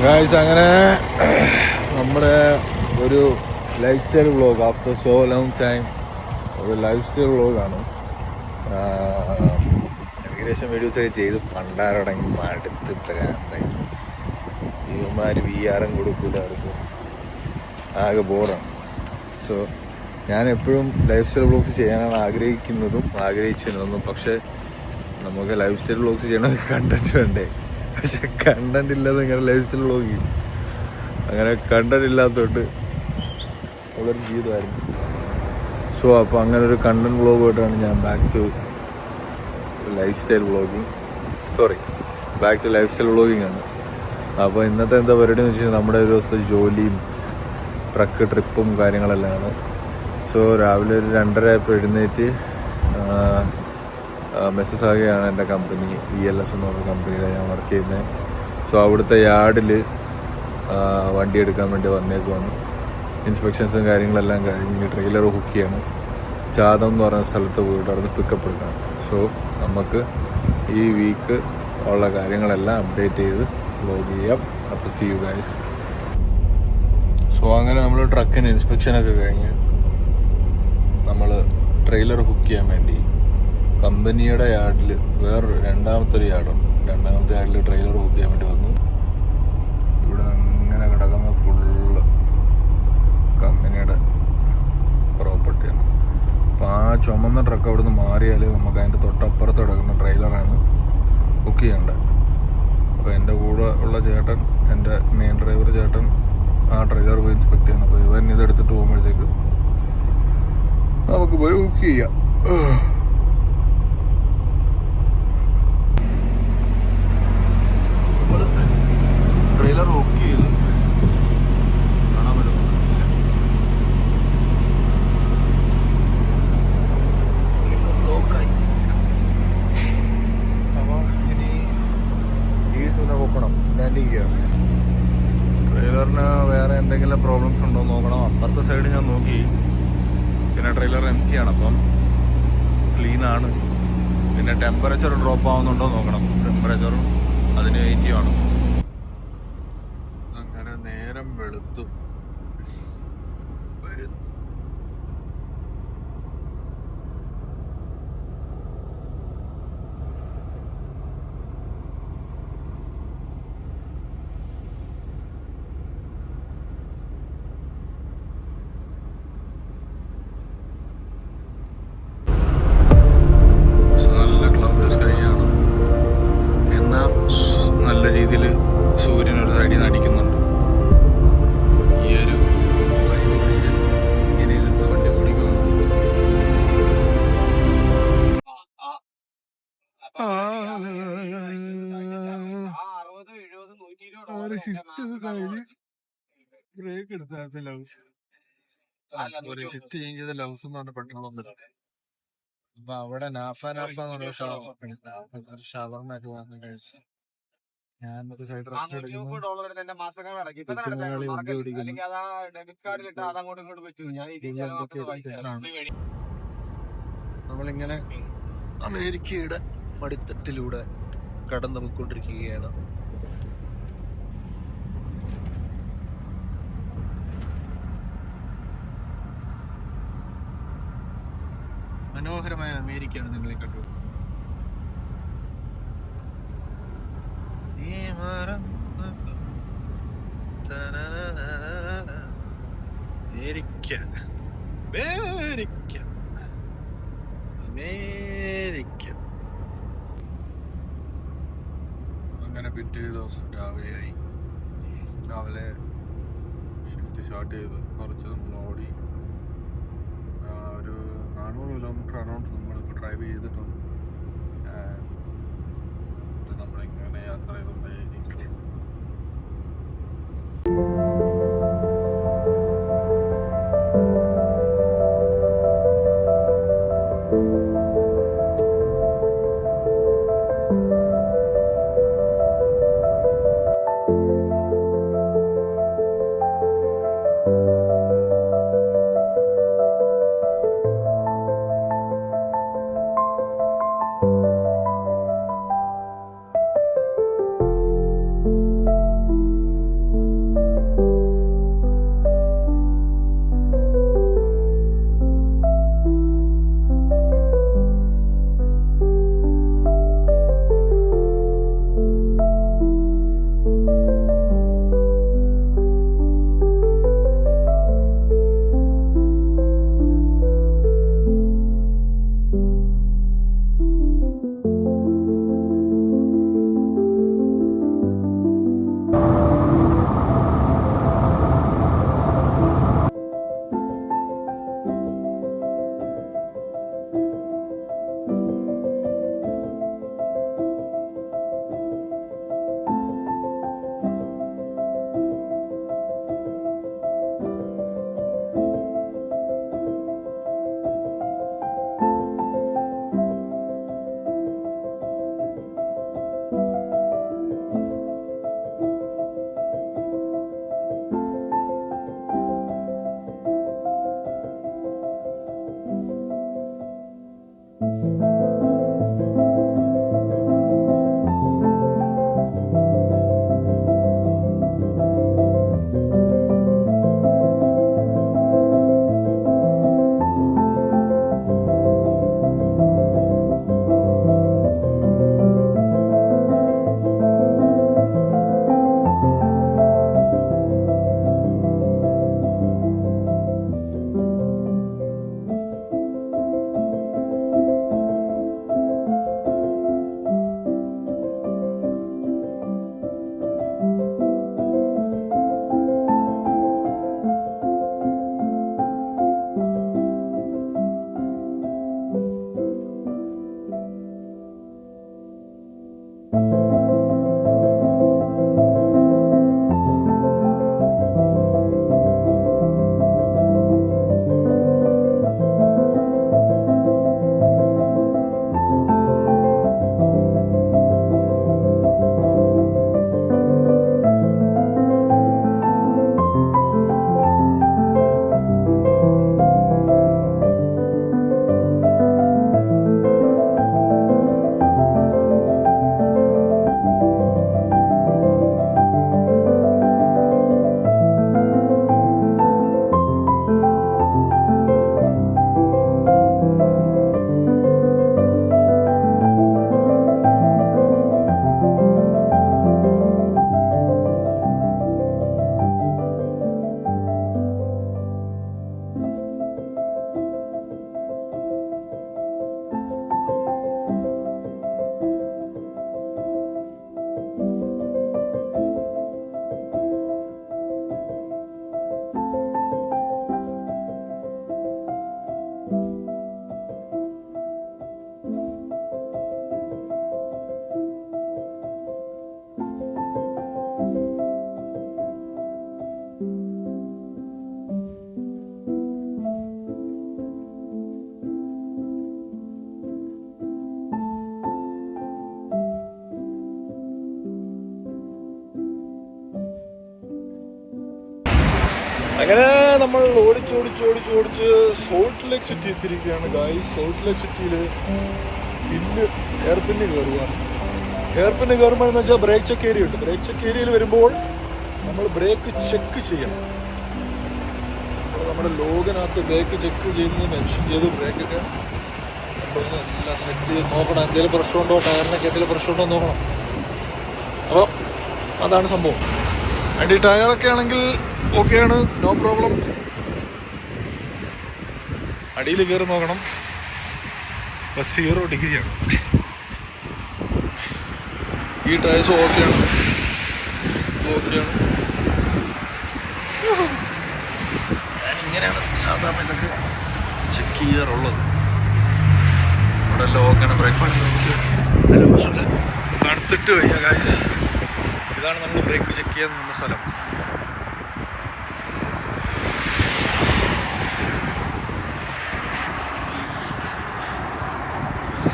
Guys, അങ്ങനെ നമ്മുടെ ഒരു life style vlog after so long time ഒരു ലൈഫ് സ്റ്റൈൽ വ്ളോഗാണ്. ഏകദേശം വീഡിയോസൊക്കെ ചെയ്ത് പണ്ടാരടങ്ങി മടുത്ത് പ്രാന്തായി. ഇവന്മാർ VR കൊടുക്കില്ല, അവർക്ക് ആകെ ബോറാണ്. സോ ഞാൻ എപ്പോഴും ലൈഫ് സ്റ്റൈൽ വ്ളോഗ്സ് ചെയ്യാനാണ് ആഗ്രഹിച്ചിരുന്നതും. പക്ഷേ നമുക്ക് ലൈഫ് സ്റ്റൈൽ വ്ളോഗ്സ് ചെയ്യണമെങ്കിൽ കണ്ടന്റ് വേണ്ടേ? പക്ഷെ കണ്ടന്റ് ഇല്ലാതെ ഇങ്ങനെ ലൈഫ് സ്റ്റൈൽ വ്ളോഗ് ചെയ്യും. അങ്ങനെ കണ്ടന്റ് ഇല്ലാത്തതുകൊണ്ട് ഉള്ളൊരു ജീവിതമായിരുന്നു. സോ അപ്പോൾ അങ്ങനെ ഒരു കണ്ടന്റ് വ്ളോഗായിട്ടാണ് ഞാൻ back to lifestyle vlogging ആണ്. അപ്പോൾ ഇന്നത്തെ എന്താ പരിപാടി എന്ന് വെച്ച് കഴിഞ്ഞാൽ നമ്മുടെ ഒരു ദിവസത്തെ ജോലിയും ട്രിപ്പും കാര്യങ്ങളെല്ലാമാണ്. സോ രാവിലെ ഒരു 2:30 ആയപ്പോൾ എഴുന്നേറ്റ് മെസ്സസ് ആകെയാണ് എൻ്റെ കമ്പനി ELS എന്ന് പറഞ്ഞ കമ്പനിയിലാണ് ഞാൻ വർക്ക് ചെയ്യുന്നത്. സോ അവിടുത്തെ യാർഡിൽ വണ്ടി എടുക്കാൻ വേണ്ടി വന്നേക്കുവാണ്. ഇൻസ്പെക്ഷൻസും കാര്യങ്ങളെല്ലാം കഴിഞ്ഞ് ട്രെയിലർ ഹുക്ക് ചെയ്യണം. ചാതം എന്ന് പറയുന്ന സ്ഥലത്ത് പോയിട്ട് അവിടെ നിന്ന് പിക്കപ്പ് എടുക്കണം. സോ നമുക്ക് ഈ വീക്ക് ഉള്ള കാര്യങ്ങളെല്ലാം അപ്ഡേറ്റ് ചെയ്ത് വ്ലോഗ് ചെയ്യാം. അപ്പോൾ സീ യു ഗൈസ്. സോ അങ്ങനെ നമ്മൾ ട്രക്കിന് ഇൻസ്പെക്ഷനൊക്കെ കഴിഞ്ഞ് നമ്മൾ ട്രെയിലർ ഹുക്ക് ചെയ്യാൻ വേണ്ടി കമ്പനിയുടെ യാർഡിൽ രണ്ടാമത്തെ യാർഡിൽ ട്രെയിലർ ഹുക്ക് ചെയ്യാൻ വേണ്ടി വന്നു. ഇവിടെ അങ്ങനെ കിടക്കുന്ന ഫുള്ള് കമ്പനിയുടെ പ്രോപ്പർട്ടിയാണ്. അപ്പോൾ ആ ചുമന്ന ട്രക്ക് അവിടെ നിന്ന് മാറിയാൽ നമുക്ക് അതിൻ്റെ തൊട്ടപ്പുറത്ത് കിടക്കുന്ന ട്രെയിലറാണ് ബുക്ക് ചെയ്യേണ്ടത്. അപ്പോൾ എൻ്റെ കൂടെ ഉള്ള ചേട്ടൻ, എൻ്റെ മെയിൻ ഡ്രൈവർ ചേട്ടൻ ആ ട്രെയിലർ പോയി ഇൻസ്പെക്ട് ചെയ്യുന്നു. അപ്പോൾ ഇവൻ ഇതെടുത്തിട്ട് പോകുമ്പോഴത്തേക്ക് നമുക്ക് പോയി ബുക്ക് ചെയ്യാം. ട്രെയിലർ ബുക്ക് ചെയ്ത് കാണാൻ പറ്റുന്നില്ല. അപ്പോൾ ഇനി നോക്കണം ലാൻഡിങ് ചെയ്യാം. ട്രെയിലറിന് വേറെ എന്തെങ്കിലും പ്രോബ്ലംസ് ഉണ്ടോ എന്ന് നോക്കണം. അപ്പുറത്തെ സൈഡ് ഞാൻ നോക്കി, പിന്നെ ട്രെയിലർ എംറ്റിയാണ്, അപ്പം ക്ലീനാണ്. പിന്നെ ടെമ്പറേച്ചർ ഡ്രോപ്പ് ആവുന്നുണ്ടോ നോക്കണം. ടെമ്പറേച്ചറും അതിന് 80 ആണ്. അങ്ങനെ നേരം വെളുത്തു വരുന്നു. നല്ല രീതിയിൽ സൂര്യൻ ഒരു സൈഡിൽ നിന്ന് അടിക്കുന്നുണ്ട്. ഈ ഒരു ഇങ്ങനെ ഇരുന്ന് വണ്ടി ഓടിക്കുന്നു. ബ്രേക്ക് എടുത്ത ലൗസ് ഷിഫ്റ്റ് ചേഞ്ച് ചെയ്ത ലൗസ് എന്ന് പറഞ്ഞ പെട്രോൾ ഉണ്ട്. അപ്പൊ അവിടെ നാഫ എന്ന് പറഞ്ഞ ഷവർമയൊക്കെ വാങ്ങി കഴിച്ചു. ഞാൻ സൈഡ് റെസ്റ്റ് എടുക്കുന്നു. നമ്മളിങ്ങനെ അമേരിക്കയുടെ പടിത്തട്ടിലൂടെ കടന്നു പോയിക്കൊണ്ടിരിക്കുകയാണ്. മനോഹരമായ അമേരിക്കയാണ് നിങ്ങളെ കണ്ടു. അമേരിക്ക. അങ്ങനെ പിറ്റേ ദിവസം രാവിലെ ഷിഫ്റ്റ് സ്റ്റാർട്ട് ചെയ്ത് കുറച്ച് നമ്മൾ ഓടി. ഒരു 400 കിലോമീറ്റർ അറൗണ്ട് നമ്മളിപ്പോൾ ഡ്രൈവ് ചെയ്തിട്ടുണ്ട്. നമ്മളിങ്ങനെ യാത്ര ചെയ്തുകൊണ്ടേയിരിക്കും. അങ്ങനെ നമ്മൾ ഓടിച്ച് സോൾട്ട് ലേക്ക് സിറ്റി എത്തിയിരിക്കുകയാണ് ഗായ്സ്. സോൾട്ട് ലേക്ക് സിറ്റിയിൽ എയർ പിന്ന് കയറുകയാണ്. എയർ പിന്ന് കയറുമ്പോൾ എന്ന് വെച്ചാൽ ബ്രേക്ക് ചെക്ക് ഏരിയ ഉണ്ട്. ബ്രേക്ക് ചെക്ക് ഏരിയയിൽ വരുമ്പോൾ നമ്മൾ ബ്രേക്ക് ചെക്ക് ചെയ്യണം. നമ്മുടെ ലോഗിനകത്ത് ബ്രേക്ക് ചെക്ക് ചെയ്യുന്നത് മെൻഷൻ ചെയ്ത് ബ്രേക്കൊക്കെ എല്ലാം സെറ്റ് ചെയ്ത് നോക്കണം. എന്തെങ്കിലും പ്രശ്നമുണ്ടോ, ടയറിനൊക്കെ എന്തെങ്കിലും പ്രശ്നമുണ്ടോ നോക്കണം. അപ്പം അതാണ് സംഭവം. അതിൻ്റെ ഈ ടയറൊക്കെ ആണെങ്കിൽ ഓക്കെയാണ്, നോ പ്രോബ്ലം. അടിയിൽ കയറി നോക്കണം. ബസ് 0 ഡിഗ്രിയാണ്. ഈ ടയർസ് ഓക്കെയാണ്, ഓക്കെയാണ്. ഞാനിങ്ങനെയാണ് സാധാരണ ഇതൊക്കെ ചെക്ക് ചെയ്യാറുള്ളത്. ഇവിടെ എല്ലാം ഓക്കെയാണ്. ബ്രേക്ക് നല്ല പ്രശ്നമില്ല. തണുത്തിട്ട് കഴിഞ്ഞാൽ ഗൈസ് ഇതാണ് നമ്മൾ ബ്രേക്ക് ചെക്ക് ചെയ്യാൻ നിന്ന സ്ഥലം.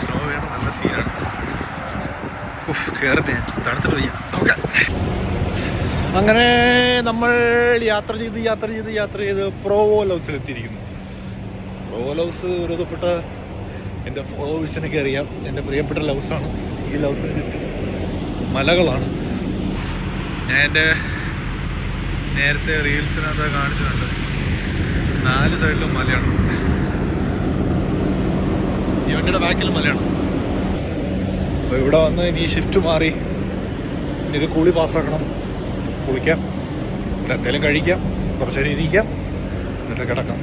സ്ലോ വേണം, നല്ല സീനാണ്. കയറട്ടെ, തണുത്തിട്ട് വയ്യ. ഓക്കെ, അങ്ങനെ നമ്മൾ യാത്ര ചെയ്ത് പ്രോവോൽ ഹൗസിലെത്തിയിരിക്കുന്നു. പ്രോവോൽ ഹൗസ് ഒരു വിധപ്പെട്ട എൻ്റെ ഫോളോവേഴ്സിനൊക്കെ അറിയാം, എൻ്റെ പ്രിയപ്പെട്ട ലൗസാണ്. ഈ ലൗസിന് ചുറ്റും മലകളാണ്. ഞാൻ എൻ്റെ നേരത്തെ റീൽസിനകത്ത് കാണിച്ചിട്ടുണ്ട്. 4 സൈഡിലും മലയാണ്. ഈ വണ്ടിയുടെ ബാക്കിലും മലയാണ്. അപ്പോൾ ഇവിടെ വന്ന് ഇനി ഷിഫ്റ്റ് മാറി ഇത് കൂളി പാസ്സാക്കണം, കുളിക്കാം, എന്തെങ്കിലും കഴിക്കാം, കുറച്ച് നേരം ഇരിക്കാം, എന്നിട്ട് കിടക്കാം.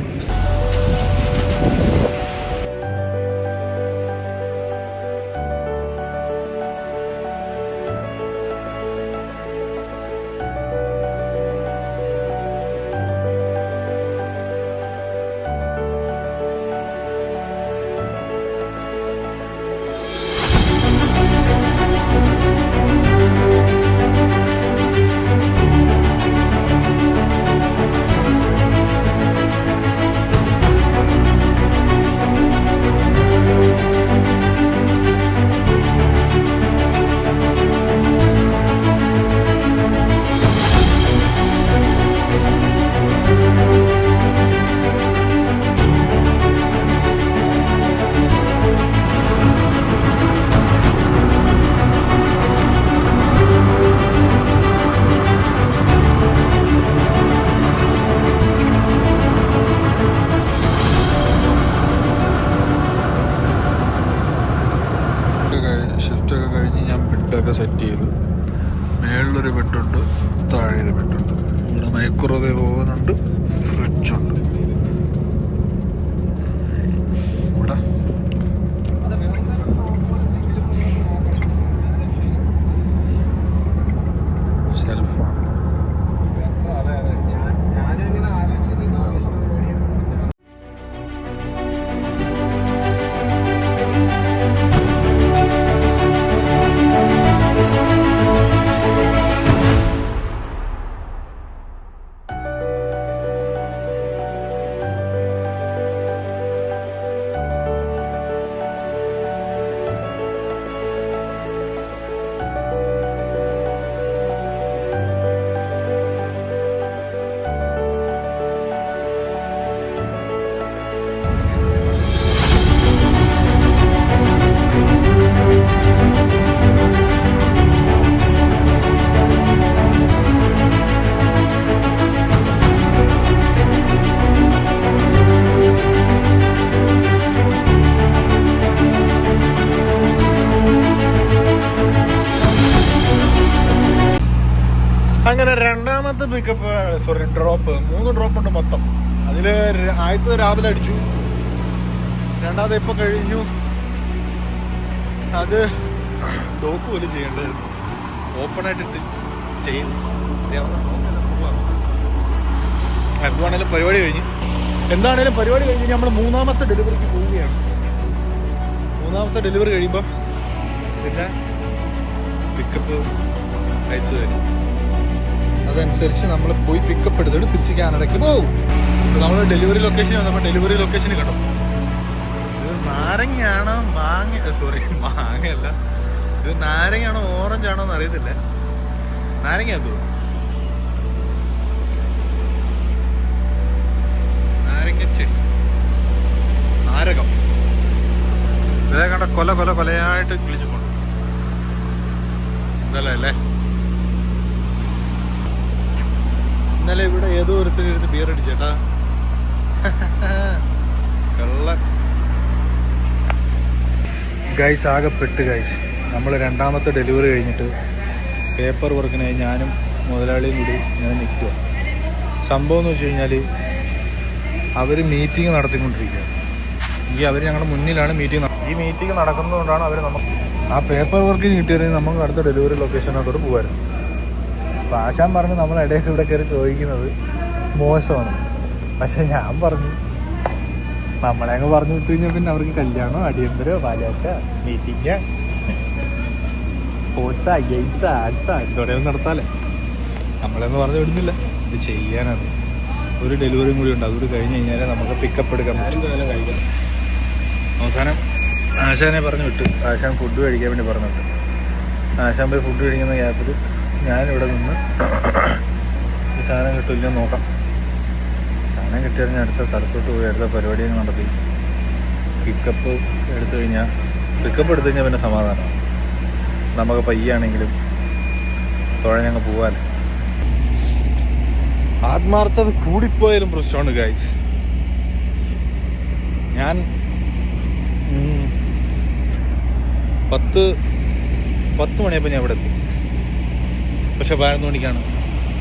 ഷിഫ്റ്റൊക്കെ കഴിഞ്ഞ് ഞാൻ ബെഡൊക്കെ സെറ്റ് ചെയ്തു. മേളിലൊരു ബെഡുണ്ട്, താഴെ ഒരു ബെഡുണ്ട്. ഇവിടെ മൈക്രോവേവ് ഓവനുണ്ട്, ഫ്രിഡ്ജുണ്ട്. ഇവിടെ ഷെൽഫാണ്. അങ്ങനെ രണ്ടാമത്തെ പിക്കപ്പ്, ഡ്രോപ്പ് 3 ഡ്രോപ്പ് ഉണ്ട് മൊത്തം. അതിൽ ആദ്യത്തെ രാവിലെ അടിച്ചു, രണ്ടാമത് ഇപ്പം കഴിഞ്ഞു. അത് ഡോക്ക് പോലും ചെയ്യേണ്ടത് ഓപ്പണായിട്ടിട്ട് ചെയ്തു. എന്തുവാണേലും പരിപാടി കഴിഞ്ഞ്, എന്താണേലും പരിപാടി കഴിഞ്ഞ് നമ്മൾ 3ാമത്തെ ഡെലിവറിക്ക് പോവുകയാണ്. 3ാമത്തെ ഡെലിവറി കഴിയുമ്പം പിന്നെ പിക്കപ്പ് അയച്ചു തരും. അതനുസരിച്ച് നമ്മൾ പോയി പിക്കപ്പ് എടുത്തിട്ട് തിരിച്ച് കാനഡയ്ക്ക് പോകും. നമ്മൾ ഡെലിവറി ലൊക്കേഷൻ വന്നപ്പോൾ ഡെലിവറി ലൊക്കേഷൻ കണ്ടോ, ഇത് നാരങ്ങയാണോ മാങ്ങയല്ല, ഇത് നാരങ്ങയാണോ ഓറഞ്ച് ആണോ എന്ന് അറിയത്തില്ല. നാരങ്ങ തോന്നുന്നു. മാരകം. ഇതേ കണ്ട കൊലയായിട്ട് കിളിച്ചു പോകണം. ഇന്നലെ അല്ലേ, ഇന്നലെ ഇവിടെ ഏതോ ഒരുത്തിരുന്ന് ബിയർ അടിച്ചേട്ടാ. കള്ളൻ. ഗൈസ് ആകെപ്പെട്ട് ഗൈസ്. നമ്മൾ രണ്ടാമത്തെ ഡെലിവറി കഴിഞ്ഞിട്ട് പേപ്പർ വർക്കിനായി ഞാനും മുതലാളിയും കൂടി ഇങ്ങനെ നിൽക്കുക. സംഭവം എന്ന് വെച്ച് കഴിഞ്ഞാൽ അവർ മീറ്റിംഗ് നടത്തിക്കൊണ്ടിരിക്കുക. അവർ ഞങ്ങളുടെ മുന്നിലാണ് മീറ്റിംഗ്. ഈ മീറ്റിംഗ് നടക്കുന്നതുകൊണ്ടാണ് അവർ നമുക്ക് ആ പേപ്പർ വർക്കിന് കിട്ടിയിരുന്നെങ്കിൽ നമുക്ക് അടുത്ത ഡെലിവറി ലൊക്കേഷനകത്തോട്ട് പോകുമായിരുന്നു. അപ്പോൾ ആശാൻ പറഞ്ഞ് നമ്മളിടയ്ക്ക് ഇവിടെ കയറി ചോദിക്കുന്നത് മോശമാണ്. പക്ഷെ ഞാൻ പറഞ്ഞു, നമ്മളെ അങ്ങ് പറഞ്ഞു വിട്ടു കഴിഞ്ഞാൽ പിന്നെ അവർക്ക് കല്യാണം, അടിയന്തരോ, പാലാച്ച, മീറ്റിംഗ്, സ്പോർട്സാ, ഗെയിംസാ, ആർട്സാ എന്തോടെയും നടത്താല്ലേ. നമ്മളെന്ന് പറഞ്ഞു വിടുന്നില്ല. ഇത് ചെയ്യാനത് ഒരു ഡെലിവറിയും കൂടി ഉണ്ട്. അതുകൂടി കഴിഞ്ഞ് കഴിഞ്ഞാൽ നമുക്ക് പിക്കപ്പ് എടുക്കാൻ പറ്റും. അവസാനം ആശാനെ പറഞ്ഞു വിട്ടു. ആശാൻ ഫുഡ് കഴിക്കാൻ വേണ്ടി പറഞ്ഞു വിട്ടു. ആശാൻ പോയി ഫുഡ് കഴിക്കുന്ന ഗ്യാപ്പിൽ ഞാനിവിടെ നിന്ന് ഈ സാധനം കിട്ടില്ല നോക്കാം. സാധനം കിട്ടിയാൽ അടുത്ത സ്ഥലത്തോട്ട് പോയി അടുത്ത പരിപാടികൾ നടത്തി പിക്കപ്പ് എടുത്തു കഴിഞ്ഞാൽ പിന്നെ സമാധാനമാണ്. നമുക്ക് പയ്യാണെങ്കിലും തുഴഞ്ഞങ്ങ് പോകാൻ. ആത്മാർത്ഥത കൂടിപ്പോയാലും പ്രശ്നമാണ് ഗൈസ്. ഞാൻ 10 മണിയപ്പോൾ ഞാൻ ഇവിടെ എത്തി. പക്ഷെ 11 മണിക്കാണ്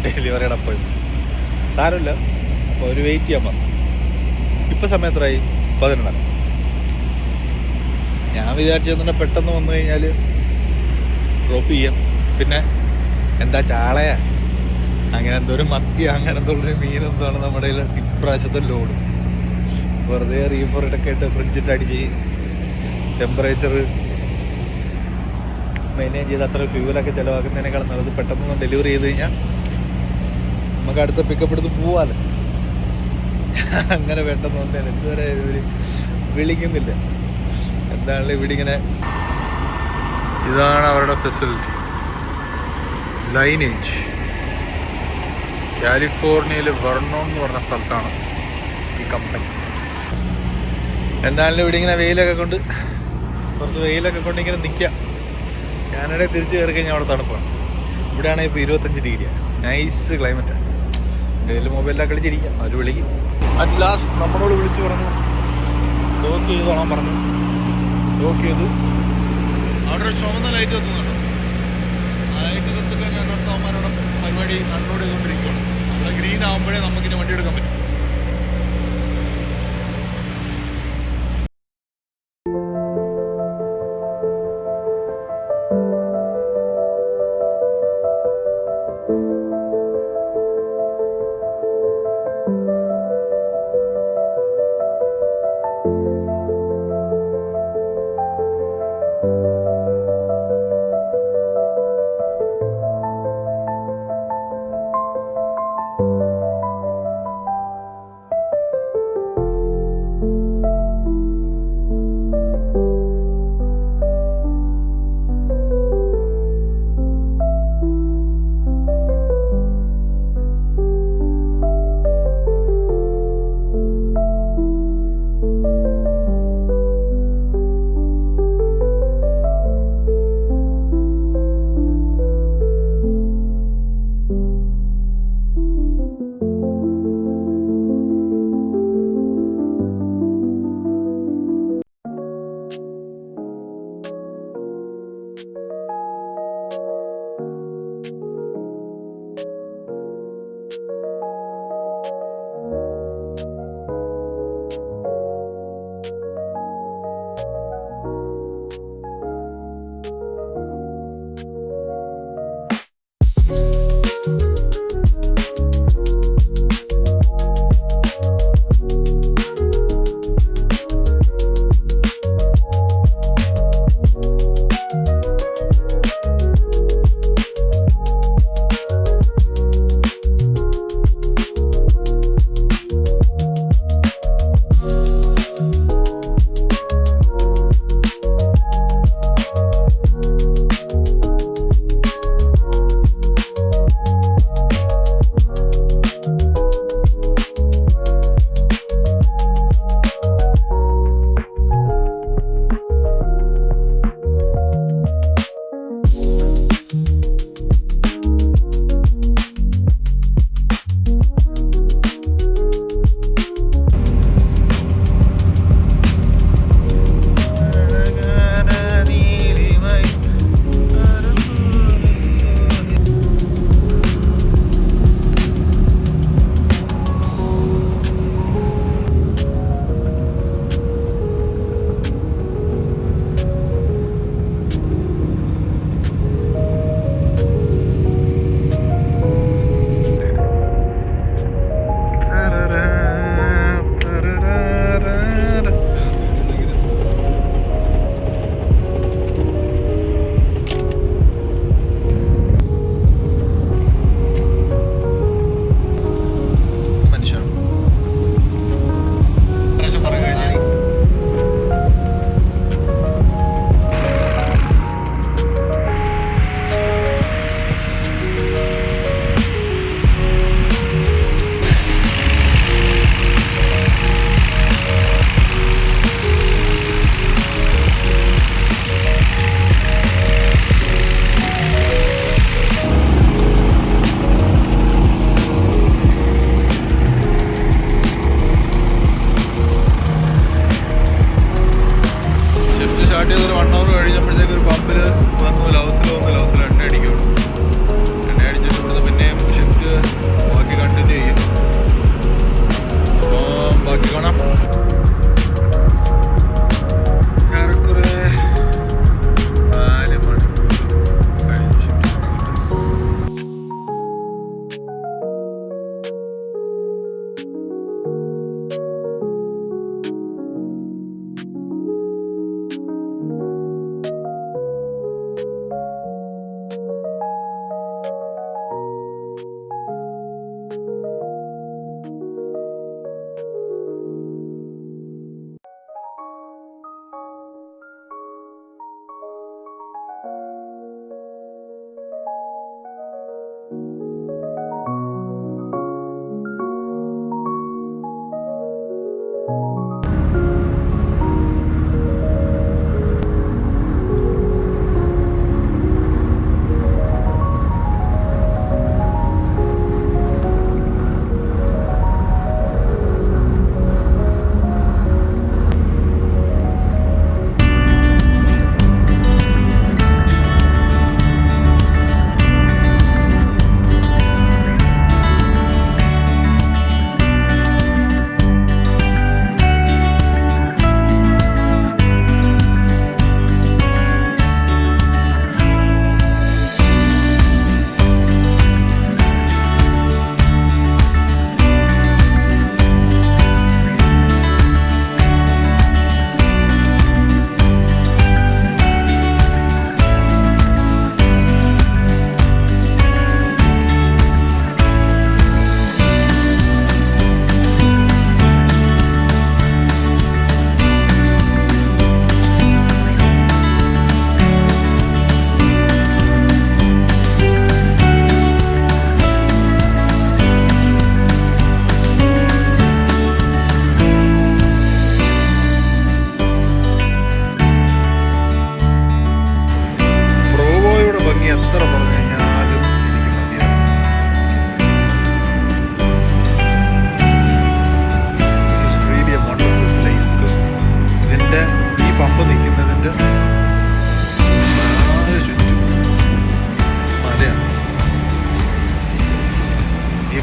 ഡെലിവറിയുടെ അപ്പോയിൻമെൻറ്റ്. സാരമില്ല, അപ്പോൾ ഒരു വെയിറ്റ് ചെയ്യാൻ പറഞ്ഞു. ഇപ്പം സമയം എത്രയായി? 11. ഞാൻ വിചാരിച്ചെന്നുണ്ടെ പെട്ടെന്ന് വന്നു കഴിഞ്ഞാൽ ഡ്രോപ്പ് ചെയ്യാം. പിന്നെ എന്താ ചാളയാ അങ്ങനെ എന്തോ ഒരു മത്തി അങ്ങനെ എന്തോ ഒരു മീൻ എന്താണ് നമ്മുടെ ഇപ്രാവശ്യത്തെ ലോഡ്. വെറുതെ റീഫറിട്ടൊക്കെ ഇട്ട് ഫ്രിഡ്ജിട്ട് അടിച്ച് ടെമ്പറേച്ചർ മെയിൻറ്റെയിൻ ചെയ്ത് അത്ര ഫ്യൂവലൊക്കെ ചിലവാക്കുന്നതിനേക്കാളും നല്ലത് പെട്ടെന്ന് ഡെലിവറി ചെയ്ത് കഴിഞ്ഞാൽ നമുക്ക് അടുത്ത പിക്കപ്പ് എടുത്ത് പോവാമല്ലോ. അങ്ങനെ പെട്ടെന്ന് വന്നാൽ ഇതുവരെ ഇവർ വിളിക്കുന്നില്ല. എന്താണല്ലോ ഇവിടെ ഇങ്ങനെ. ഇതാണ് അവരുടെ ഫെസിലിറ്റി. ലൈനേജ് കാലിഫോർണിയയിൽ വെർണോൺ എന്ന് പറഞ്ഞ സ്ഥലത്താണ് ഈ കമ്പനി. എന്തായാലും ഇവിടെ ഇങ്ങനെ വെയിലൊക്കെ കൊണ്ട് ഇങ്ങനെ നിൽക്കുക. കാനഡയിൽ തിരിച്ച് കയറി കഴിഞ്ഞാൽ അവിടെ തണുപ്പാണ്. ഇവിടെയാണെങ്കിൽ ഇപ്പോൾ 25 ഡിഗ്രിയാണ്. നൈസ് ക്ലൈമറ്റാണ്. കയ്യിൽ മൊബൈലിലൊക്കെ കളിച്ചിരിക്കാം. അവർ വിളിക്കും. അറ്റ് ലാസ്റ്റ് നമ്മളോട് വിളിച്ച് പറഞ്ഞു ലോക്ക് ചെയ്തോളാൻ പറഞ്ഞു. ലോക്ക് ചെയ്തു. അവിടെ ഒരു ചുമന്ന ലൈറ്റ് എത്തുന്നുണ്ട്. ആ ലൈറ്റ് എത്തുമ്പോൾ ഞാൻ അവന്മാരോട് പരിപാടി അൺലോഡ് ചെയ്തുകൊണ്ടിരിക്കുകയാണ്. അവിടെ ഗ്രീൻ ആകുമ്പോഴേ നമുക്കിനി വണ്ടി എടുക്കാൻ പറ്റും.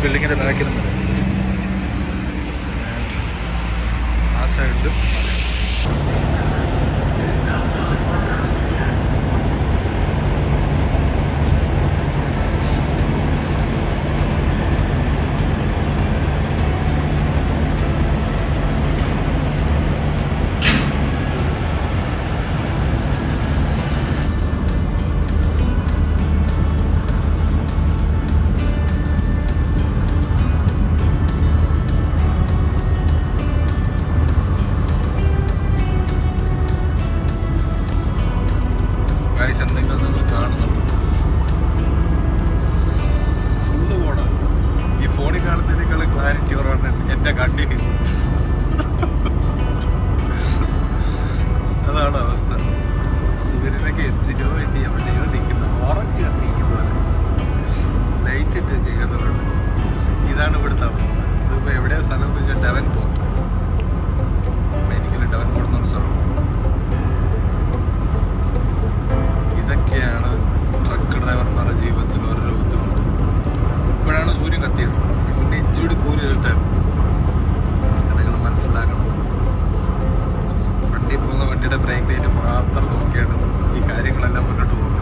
ബിൽഡിങ്ങിൻ്റെ ബാക്കിൽ നിന്ന് ആ സൈഡിൽ എന്തെങ്കിലും നിങ്ങൾ കാണുന്നുണ്ട്. ഫുള്ള് പോണം. ഈ ഫോണിൽ കാണുന്നതിനേക്കാൾ ക്ലാരിറ്റി കുറവാണ് എൻ്റെ കണ്ണിന്. അതാണ് അവസ്ഥ. സൂര്യനൊക്കെ എന്തിനോ വേണ്ടി എവിടെയോ നിൽക്കുന്നു, ഉറങ്ങി കത്തിക്കുന്നവരെ ലൈറ്റ് ഇട്ട് ചെയ്യുന്നവരുണ്ട്. ഇതാണ് ഇവിടുത്തെ അവസ്ഥ. ഇതിപ്പോൾ എവിടെയാ സ്ഥലം എന്ന് വെച്ചാൽ ഡെവൻ പോർട്ട്, അമേരിക്കയിൽ ഡെവൻ പോർട്ട് എന്നൊരു സ്ഥലം. ഇതൊക്കെയാണ് ട്രക്ക് ഡ്രൈവർമാരുടെ ജീവിതത്തിൽ ഓരോ ബുദ്ധിമുട്ട്. ഇപ്പോഴാണ് സൂര്യൻ കത്തിയത്, പിന്നെ ഇച്ചിരി കൂലി കിട്ടായിരുന്നു. നിങ്ങൾ മനസ്സിലാക്കണം. വണ്ടി പോകുന്ന വണ്ടിയുടെ ബ്രേക്ക് ലൈറ്റ് മാത്രം നോക്കിയാണ് ഈ കാര്യങ്ങളെല്ലാം മുന്നോട്ട് പോകുന്നത്.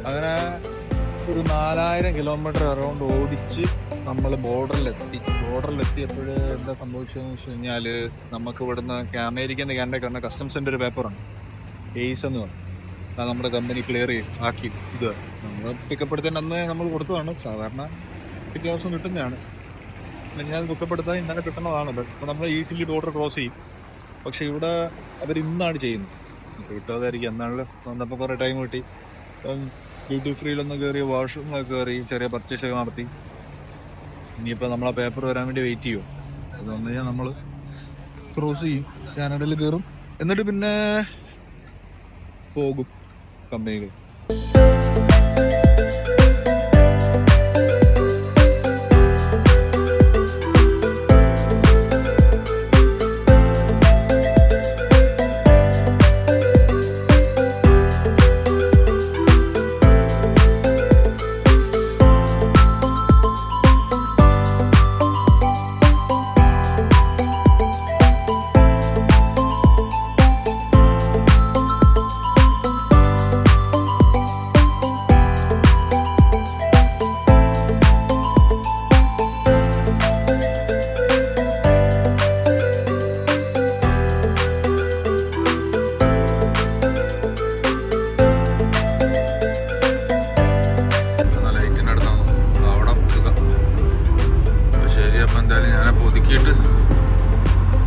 അങ്ങനെ ഒരു 4000 കിലോമീറ്റർ അറൗണ്ട് ഓടിച്ച് നമ്മൾ ബോർഡറിലെത്തിയപ്പോൾ എന്താ സംഭവിച്ചതെന്ന് വെച്ച് കഴിഞ്ഞാൽ നമുക്ക് ഇവിടുന്ന് അമേരിക്കയിൽ നിന്ന് കാനഡയ്ക്ക് വന്ന കസ്റ്റംസിൻ്റെ ഒരു പേപ്പറുണ്ട്, എയ്സ് എന്ന് പറഞ്ഞു. അത് നമ്മുടെ കമ്പനി ക്ലിയർ ആക്കി. ഇത് നമ്മൾ പിക്കപ്പെടുത്തേണ്ട അന്ന് നമ്മൾ കൊടുത്തതാണ്. സാധാരണ പിറ്റേ ദിവസം കിട്ടുന്നതാണ്. ഞാൻ ബുക്കപ്പെടുത്താൻ ഇന്നലെ കിട്ടുന്നതാണ്. അപ്പോൾ നമ്മൾ ഈസിലി ബോർഡർ ക്രോസ് ചെയ്യും. പക്ഷെ ഇവിടെ അവർ ഇന്നാണ് ചെയ്യുന്നത്. കിട്ടാതായിരിക്കും. എന്നാണ് വന്നപ്പോൾ കുറേ ടൈം കിട്ടി. ഡ്യൂട്ടി ഫ്രീയിലൊന്ന് കയറി, വാഷ്റൂമിലൊക്കെ കയറി, ചെറിയ പർച്ചേസ് ഒക്കെ നടത്തി. ഇനിയിപ്പോൾ നമ്മളെ പേപ്പർ വരാൻ വേണ്ടി വെയിറ്റ് ചെയ്യും. അത് വന്നു കഴിഞ്ഞാൽ നമ്മൾ ക്രോസ് ചെയ്യും, കാനഡയിൽ കയറും, എന്നിട്ട് പിന്നെ പോകും കമ്പനികൾ.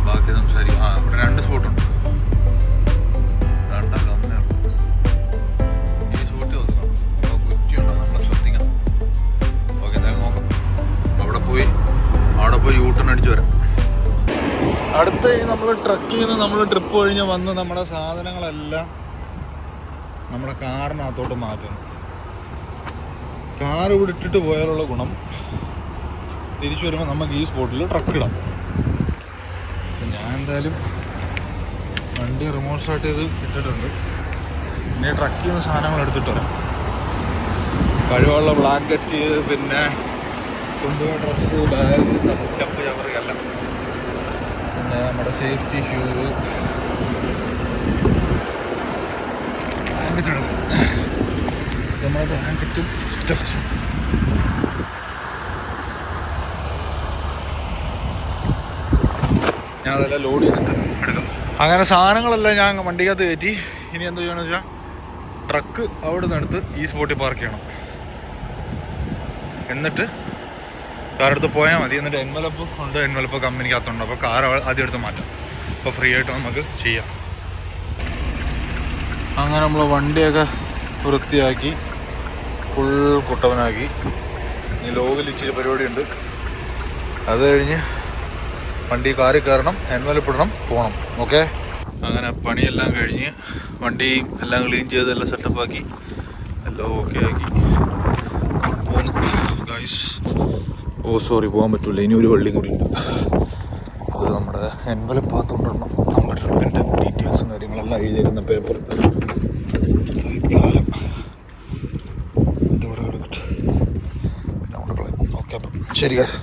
ബാക്കി സംസാരിക്കും. ഇവിടെ 2 സ്പോട്ടുണ്ട്. രണ്ടല്ല, ഒന്നേ ഉള്ളൂ. ഈ സ്പോട്ട് നോക്കണം. അപ്പോൾ കുറ്റിയുണ്ടോ നമ്മൾ ശ്രദ്ധിക്കണം. ഓക്കെ, എന്തായാലും നോക്കാം. അവിടെ പോയി യൂട്ടേൺ അടിച്ച് വരാം. അടുത്ത നമ്മൾ ട്രക്കിൽ നിന്ന് നമ്മൾ ട്രിപ്പ് കഴിഞ്ഞ് വന്ന് നമ്മുടെ സാധനങ്ങളെല്ലാം നമ്മുടെ കാറിനകത്തോട്ട് മാറ്റുന്നു. കാർ ഇവിടെ ഇട്ടിട്ട് പോയാലുള്ള ഗുണം, തിരിച്ചു വരുമ്പോൾ നമുക്ക് ഈ സ്പോട്ടിൽ ട്രക്ക് ഇടാം. അപ്പം ഞാൻ എന്തായാലും വണ്ടി റിമോട്ട് സ്റ്റാർട്ട് ചെയ്ത് ഇട്ടിട്ടുണ്ട്. പിന്നെ ട്രക്കിൽ നിന്ന് സാധനങ്ങൾ എടുത്തിട്ട് വരാം. കഴിവുള്ള ബ്ലാങ്കറ്റ്, പിന്നെ കൊണ്ടുപോയ ഡ്രസ്സ്, ബാഗ്, ചപ്പ്, ചവറ് എല്ലാം സേഫ്റ്റി ഷൂ, ബ്ലാങ്കറ്റ് എടുക്കും, നമ്മുടെ ബ്ലാങ്കറ്റും സ്റ്റഫ്സും. ഞാൻ അതെല്ലാം ലോഡ് ചെയ്തിട്ട് എടുക്കാം. അങ്ങനെ സാധനങ്ങളെല്ലാം ഞാൻ വണ്ടിക്കകത്ത് കയറ്റി. ഇനി എന്താ ചെയ്യണമെന്ന് വെച്ചാൽ ട്രക്ക് അവിടെ നിന്ന് എടുത്ത് ഈ സ്പോട്ടിൽ പാർക്ക് ചെയ്യണം. എന്നിട്ട് കാറെടുത്ത് പോയാൽ മതി. എന്നിട്ട് എൻവലപ്പ് ഉണ്ട്, എൻവലപ്പ് കമ്പനിക്കകത്തുണ്ട്. അപ്പോൾ കാർ ആദ്യം എടുത്ത് മാറ്റാം. അപ്പോൾ ഫ്രീ ആയിട്ട് നമുക്ക് ചെയ്യാം. അങ്ങനെ നമ്മൾ വണ്ടിയൊക്കെ വൃത്തിയാക്കി ഫുൾ കുട്ടവനാക്കി. ഇനി ലോഗിൽ ഇച്ചിരി പരിപാടിയുണ്ട്. അത് കഴിഞ്ഞ് വണ്ടി കാറിൽ കയറണം, എൻവലപ്പ് ഇടണം, പോകണം. ഓക്കെ. അങ്ങനെ പണിയെല്ലാം കഴിഞ്ഞ് വണ്ടിയും എല്ലാം ക്ലീൻ ചെയ്ത് എല്ലാം സെറ്റപ്പാക്കി എല്ലാം ഓക്കെ ആക്കി പോന്നു ഗൈസ്. ഓ സോറി, പോകാൻ പറ്റില്ല. ഇനി ഒരു വള്ളിയും കൂടി ഉണ്ട്. അത് നമ്മുടെ എൻവലപ്പ് പാത്തുകൊണ്ടിടണം. നമ്മുടെ ട്രിപ്പിൻ്റെ ഡീറ്റെയിൽസും കാര്യങ്ങളെല്ലാം എഴുതിയിരിക്കുന്ന പേപ്പർ കാലം ഇതിവിടെ കിടക്കട്ടെ. പിന്നെ അവിടെ കളയും. ഓക്കെ, അപ്പം ശരി ഗൈസ്.